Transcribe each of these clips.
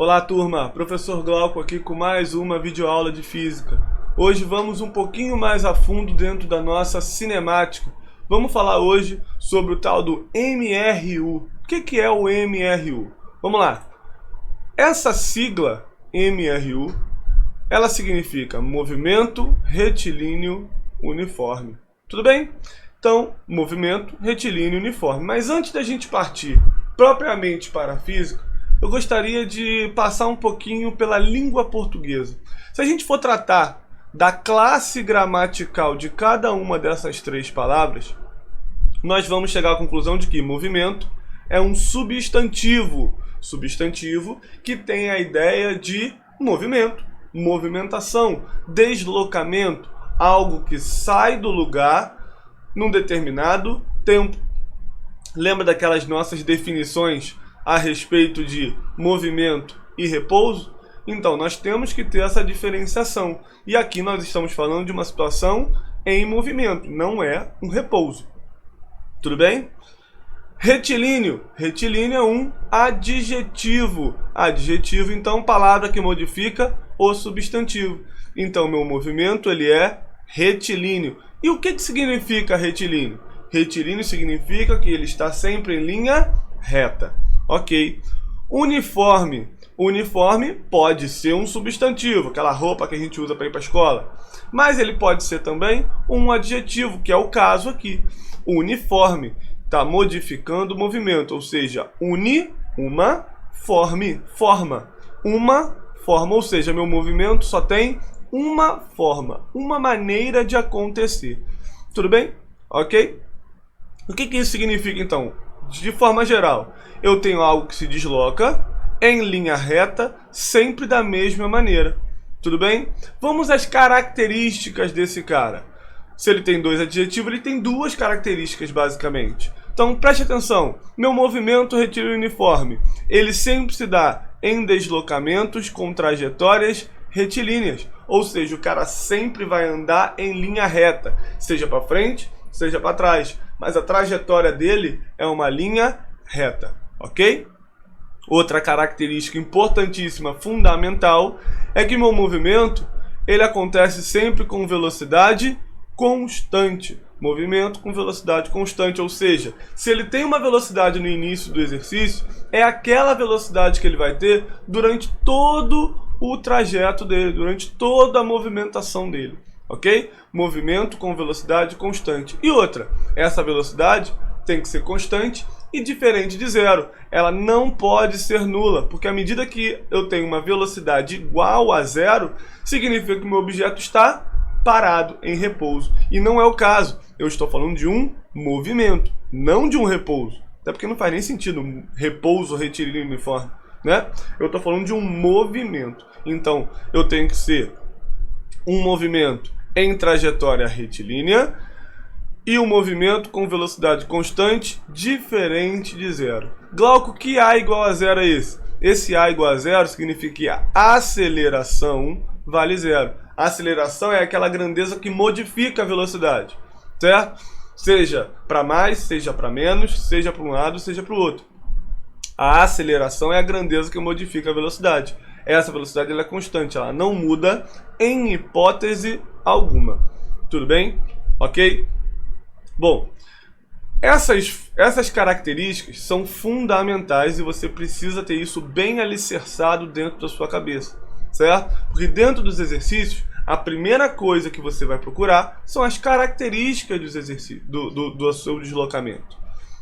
Olá turma, professor Glauco aqui com mais uma videoaula de física. Hoje vamos um pouquinho mais a fundo dentro da nossa cinemática. Vamos falar hoje sobre o tal do MRU. O que é o MRU? Vamos lá. Essa sigla MRU, ela significa Movimento Retilíneo Uniforme. Tudo bem? Então, movimento retilíneo uniforme. Mas antes da gente partir propriamente para a física, eu gostaria de passar um pouquinho pela língua portuguesa. Se a gente for tratar da classe gramatical de cada uma dessas três palavras, nós vamos chegar à conclusão de que movimento é um substantivo. Substantivo que tem a ideia de movimento, movimentação, deslocamento, algo que sai do lugar num determinado tempo. Lembra daquelas nossas definições a respeito de movimento e repouso? Então, nós temos que ter essa diferenciação. E aqui nós estamos falando de uma situação em movimento, não é um repouso. Tudo bem? Retilíneo. Retilíneo é um adjetivo. Adjetivo, então, palavra que modifica o substantivo. Então, meu movimento ele é retilíneo. E o que significa retilíneo? Retilíneo significa que ele está sempre em linha reta. Ok. Uniforme. Uniforme pode ser um substantivo, aquela roupa que a gente usa para ir para a escola. Mas ele pode ser também um adjetivo, que é o caso aqui. Uniforme está modificando o movimento, ou seja, uma forma. Uma forma, ou seja, meu movimento só tem uma forma, uma maneira de acontecer. Tudo bem? Ok? O que isso significa então? De forma geral, eu tenho algo que se desloca em linha reta, sempre da mesma maneira. Tudo bem? Vamos às características desse cara. Se ele tem dois adjetivos, ele tem duas características basicamente. Então preste atenção, meu movimento retilíneo uniforme, ele sempre se dá em deslocamentos com trajetórias retilíneas. Ou seja, o cara sempre vai andar em linha reta, seja para frente, seja para trás. Mas a trajetória dele é uma linha reta, ok? Outra característica importantíssima, fundamental, é que meu movimento ele acontece sempre com velocidade constante. Movimento com velocidade constante, ou seja, se ele tem uma velocidade no início do exercício, é aquela velocidade que ele vai ter durante todo o trajeto dele, durante toda a movimentação dele. Ok? Movimento com velocidade constante. E outra, essa velocidade tem que ser constante e diferente de zero. Ela não pode ser nula, porque à medida que eu tenho uma velocidade igual a zero, significa que o meu objeto está parado, em repouso. E não é o caso. Eu estou falando de um movimento, não de um repouso. Até porque não faz nem sentido um repouso retilíneo uniforme, né? Eu estou falando de um movimento. Então, eu tenho que ser um movimento em trajetória retilínea e um movimento com velocidade constante diferente de zero. Glauco, que A igual a zero é esse? Esse A igual a zero significa que a aceleração vale zero. A aceleração é aquela grandeza que modifica a velocidade, certo? Seja para mais, seja para menos, seja para um lado, seja para o outro. A aceleração é a grandeza que modifica a velocidade. Essa velocidade ela é constante, ela não muda em hipótese alguma. Tudo bem? Ok? Bom, essas características são fundamentais e você precisa ter isso bem alicerçado dentro da sua cabeça, certo? Porque dentro dos exercícios, a primeira coisa que você vai procurar são as características dos exercícios, do seu deslocamento.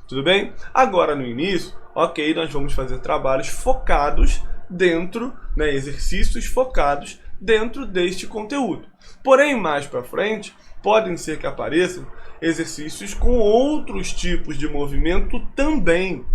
Tudo bem? Agora no início, ok, nós vamos fazer trabalhos focados dentro, exercícios focados dentro deste conteúdo. Porém, mais para frente, podem ser que apareçam exercícios com outros tipos de movimento também,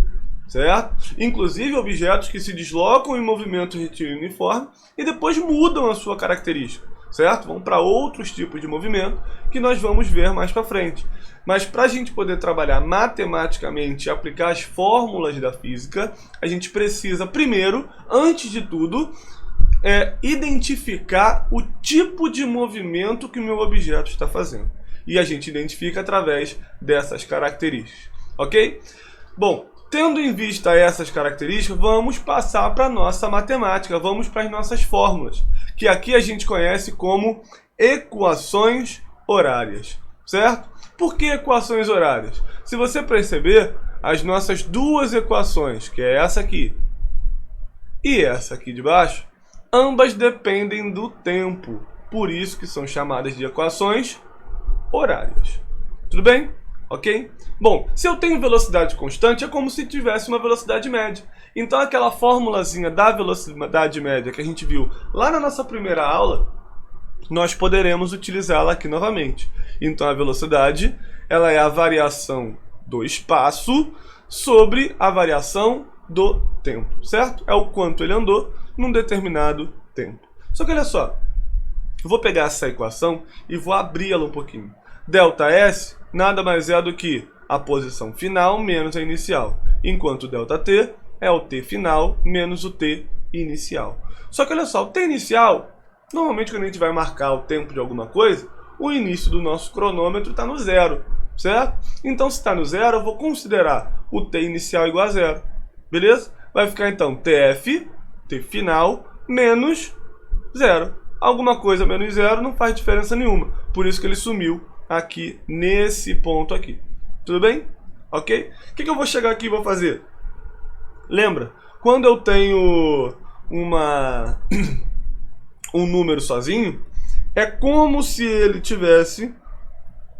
certo? Inclusive objetos que se deslocam em movimento retilíneo uniforme e depois mudam a sua característica, certo? Vão para outros tipos de movimento que nós vamos ver mais para frente. Mas para a gente poder trabalhar matematicamente e aplicar as fórmulas da física, a gente precisa primeiro, antes de tudo, identificar o tipo de movimento que o meu objeto está fazendo. E a gente identifica através dessas características, ok? Bom, Tendo em vista essas características, vamos passar para a nossa matemática, vamos para as nossas fórmulas, que aqui a gente conhece como equações horárias, certo? Por que equações horárias? Se você perceber, as nossas duas equações, que é essa aqui e essa aqui de baixo, ambas dependem do tempo, por isso que são chamadas de equações horárias. Tudo bem? Ok? Bom, se eu tenho velocidade constante, é como se tivesse uma velocidade média. Então aquela formulazinha da velocidade média que a gente viu lá na nossa primeira aula, nós poderemos utilizá-la aqui novamente. Então a velocidade, ela é a variação do espaço sobre a variação do tempo, certo? É o quanto ele andou num determinado tempo. Só que olha só, eu vou pegar essa equação e vou abri-la um pouquinho. ΔS nada mais é do que a posição final menos a inicial, enquanto ΔT é o t final menos o t inicial. Só que olha só, o t inicial, normalmente quando a gente vai marcar o tempo de alguma coisa, o início do nosso cronômetro está no zero, certo? Então se está no zero, eu vou considerar o t inicial igual a zero, beleza? Vai ficar então tf, t final, menos zero. Alguma coisa menos zero não faz diferença nenhuma, por isso que ele sumiu aqui nesse ponto aqui. Tudo bem? Ok? O que eu vou chegar aqui e vou fazer? Lembra? Quando eu tenho um número sozinho, é como se ele tivesse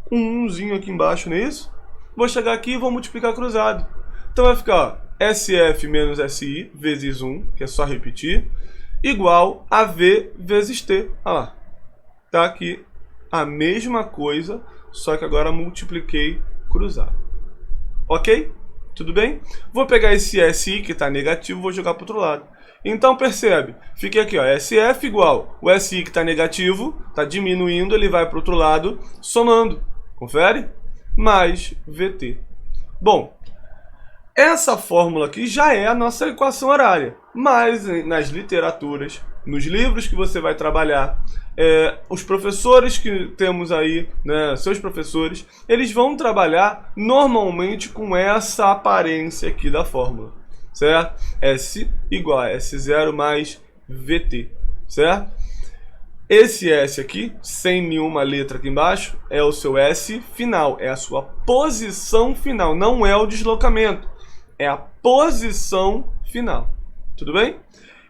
um 1zinho aqui embaixo, não é isso? Vou chegar aqui e vou multiplicar cruzado. Então vai ficar, ó, SF menos SI vezes 1, que é só repetir, igual a V vezes T. Olha lá. Tá aqui a mesma coisa, só que agora multipliquei cruzado. Ok? Tudo bem? Vou pegar esse SI que está negativo, vou jogar para o outro lado. Então percebe, fica aqui, ó, SF igual o SI que está negativo, está diminuindo, ele vai para o outro lado, somando. Confere? Mais VT. Bom, essa fórmula aqui já é a nossa equação horária, mas nas literaturas, nos livros que você vai trabalhar, os professores que temos aí, né, seus professores, eles vão trabalhar normalmente com essa aparência aqui da fórmula, certo? S igual a S0 mais VT, certo? Esse S aqui, sem nenhuma letra aqui embaixo, é o seu S final, é a sua posição final, não é o deslocamento, é a posição final, tudo bem?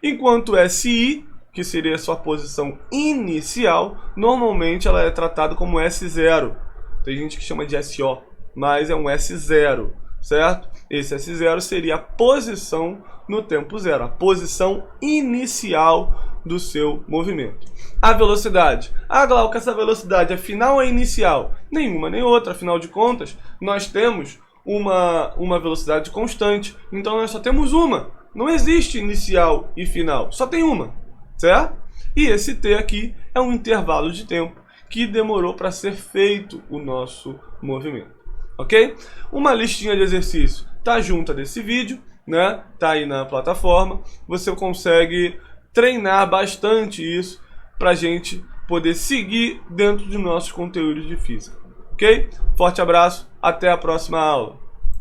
Enquanto SI, que seria a sua posição inicial, normalmente ela é tratada como S0. Tem gente que chama de SO, mas é um S0, certo? Esse S0 seria a posição no tempo zero, a posição inicial do seu movimento. A velocidade. Ah, Glauco, essa velocidade é final ou é inicial? Nenhuma nem outra, afinal de contas, nós temos uma velocidade constante, então nós só temos uma. Não existe inicial e final, só tem uma. Certo? E esse T aqui é um intervalo de tempo que demorou para ser feito o nosso movimento. Ok? Uma listinha de exercício tá junto desse vídeo, né? Tá aí na plataforma. Você consegue treinar bastante isso para a gente poder seguir dentro de nossos conteúdos de física. Ok? Forte abraço, até a próxima aula.